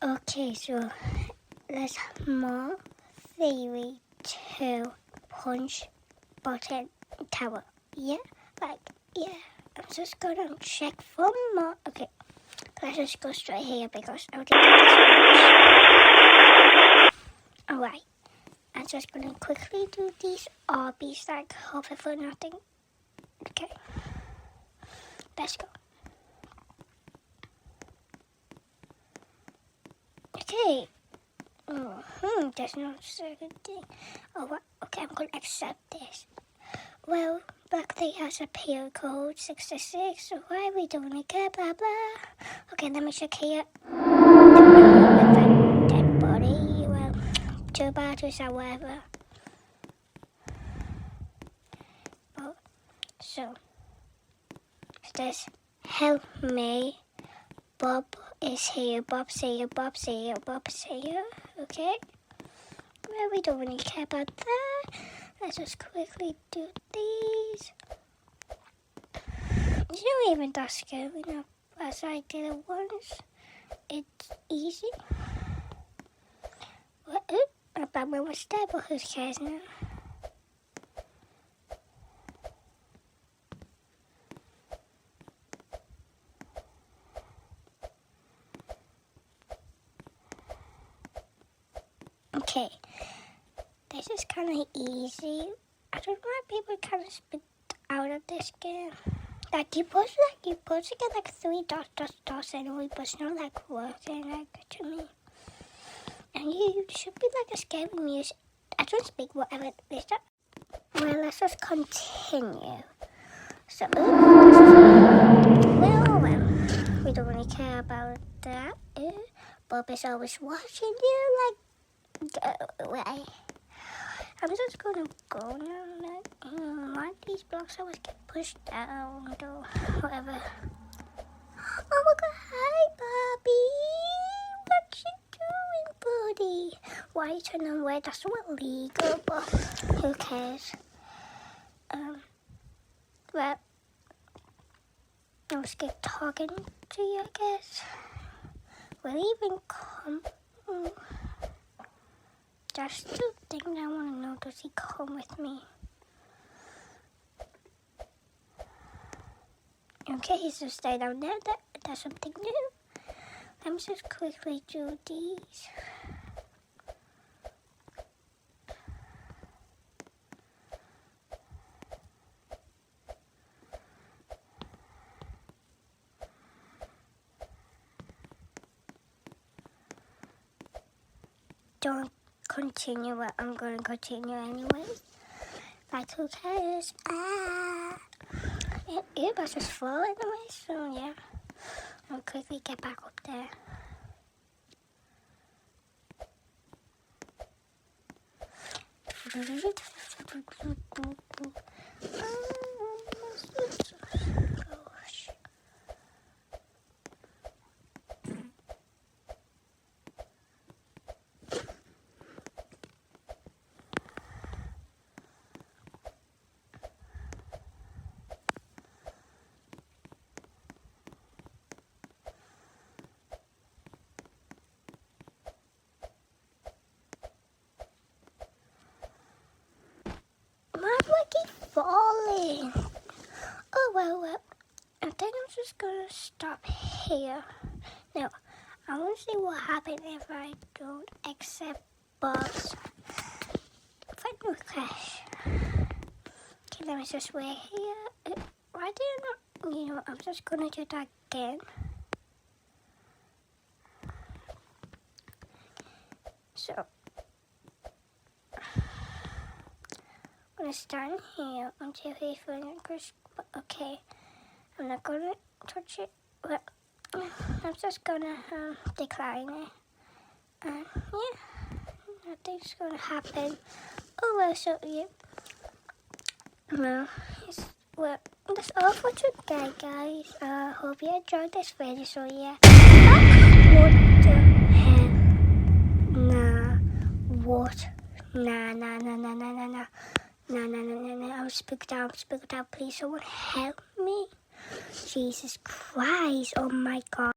Okay, so let's more theory to punch button tower. Yeah, yeah. I'm just gonna check for more. Okay, let's just go straight here because I didn't do this much. Alright, I'm just gonna quickly do these Arby's like hover for nothing. Okay, let's go. Okay. That's not a good thing. Oh, what? Okay, I'm gonna accept this. Well, Berkeley has a PO code 666, so why are we doing it? Blah, blah, blah. Okay, let me check here. Dead body, well, 2 bottles or whatever. Oh, so, this help me. Bob is here, Bob's here, Bob's here, Bob's here, okay? Well, we don't really care about that. Let's just quickly do these. It's not even that scary enough as I did it once. It's easy. What? About my step, but who cares now? Okay, this is kind of easy. I don't know why people kind of spit out of this game. Like you supposed to get like 3 dots anyway, but it's not like working like to me. And you should be like a scary music. I don't speak whatever it is. Well, let's just continue. So, well, we don't really care about that. Bob is always watching you like. Go away. I'm just gonna go now. Why these blocks always get pushed down or whatever? Oh my god, hi Bobby. What you doing, buddy? Why are you turning away? That's not legal, but who cares? Well, I'll just keep talking to you, I guess. Will he even come? That's the thing I want to know. Does he come with me? Okay, he's just stay down there. That's something new. Let me just quickly do these. Don't continue, but I'm going to continue anyway. Like, who cares? Earbuds just fall anyway, so yeah. I'll quickly get back up there. Gosh. Why do I keep falling? Oh, well. I think I'm just going to stop here. Now, I want to see what happens if I don't accept Bob's friend request. Okay, let me just wait here. Why did I not? You know, I'm just going to do that again. So, I'm going to stand here until he finishes. Okay, I'm not going to touch it. Well, I'm just going to decline it. Yeah, nothing's going to happen. Oh, well, so, yeah. Well, that's all for today, guys. Hope you enjoyed this video, so yeah. What the hell? Nah. What? Nah. I'm spooked out. Please, someone help me. Jesus Christ. Oh my God.